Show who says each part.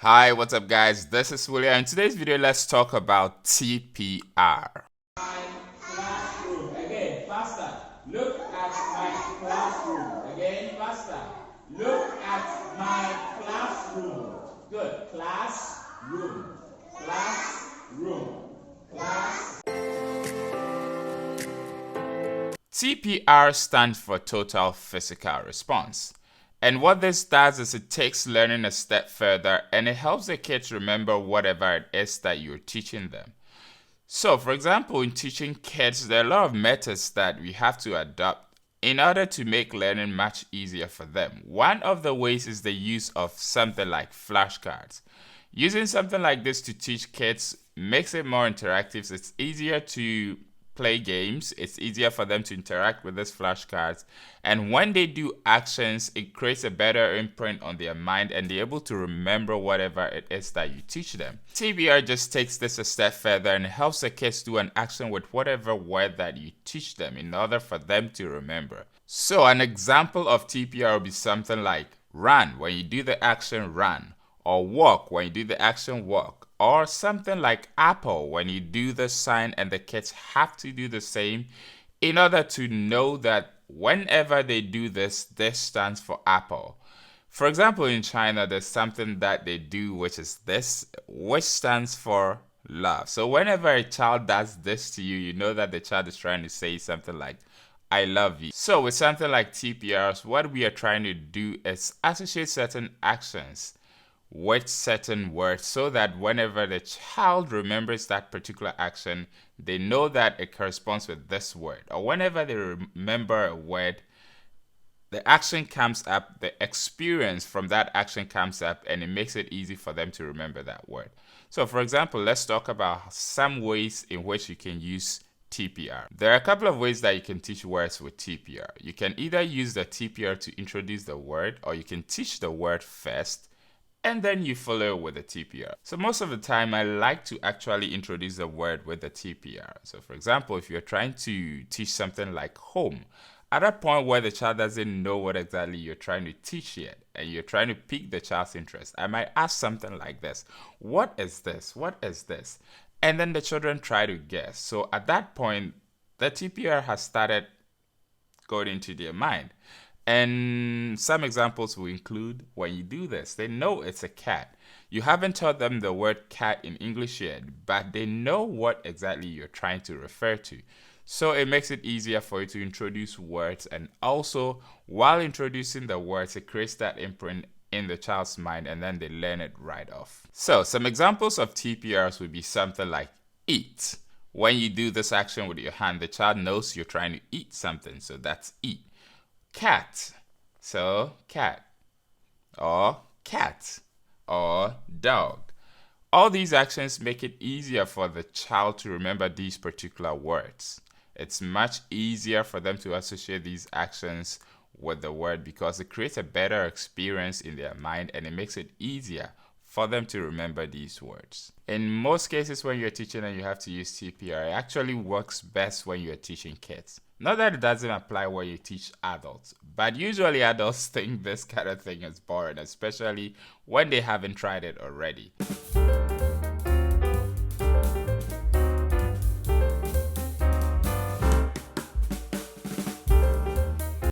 Speaker 1: Hi, what's up guys? This is William. In today's video, let's talk about TPR.
Speaker 2: My classroom. Again, faster. Look at my classroom. Again, faster. Look at my classroom. Good. Classroom. Classroom. Class.
Speaker 1: TPR stands for Total Physical Response. And what this does is it takes learning a step further and it helps the kids remember whatever it is that you're teaching them. So, for example, in teaching kids, there are a lot of methods that we have to adopt in order to make learning much easier for them. One of the ways is the use of something like flashcards. Using something like this to teach kids makes it more interactive. So it's easier to play games, it's easier for them to interact with these flashcards, and when they do actions, it creates a better imprint on their mind and they're able to remember whatever it is that you teach them. TPR just takes this a step further and helps the kids do an action with whatever word that you teach them in order for them to remember. So an example of TPR will be something like run when you do the action run, or walk when you do the action walk, or something like apple when you do the sign and the kids have to do the same in order to know that whenever they do this, this stands for apple. For example, in China, there's something that they do which is this, which stands for love. So whenever a child does this to you, you know that the child is trying to say something like, I love you. So with something like TPRs, what we are trying to do is associate certain actions with certain words so that whenever the child remembers that particular action, they know that it corresponds with this word. Or whenever they remember a word, the action comes up, the experience from that action comes up, and it makes it easy for them to remember that word. So for example, let's talk about some ways in which you can use TPR. There are a couple of ways that you can teach words with TPR. You can either use the TPR to introduce the word, or you can teach the word first and then you follow with the TPR. So most of the time, I like to actually introduce the word with the TPR. So for example, if you're trying to teach something like home, at a point where the child doesn't know what exactly you're trying to teach yet, and you're trying to pique the child's interest, I might ask something like this. What is this? What is this? And then the children try to guess. So at that point, the TPR has started going into their mind. And some examples will include when you do this, they know it's a cat. You haven't taught them the word cat in English yet, but they know what exactly you're trying to refer to. So it makes it easier for you to introduce words, and also while introducing the words, it creates that imprint in the child's mind and then they learn it right off. So some examples of TPRs would be something like eat. When you do this action with your hand, the child knows you're trying to eat something, so that's eat. Cat, so cat, or cat, or dog. All these actions make it easier for the child to remember these particular words. It's much easier for them to associate these actions with the word because it creates a better experience in their mind and it makes it easier for them to remember these words. In most cases when you're teaching and you have to use TPR, it actually works best when you're teaching kids. Not that it doesn't apply when you teach adults, but usually adults think this kind of thing is boring, especially when they haven't tried it already.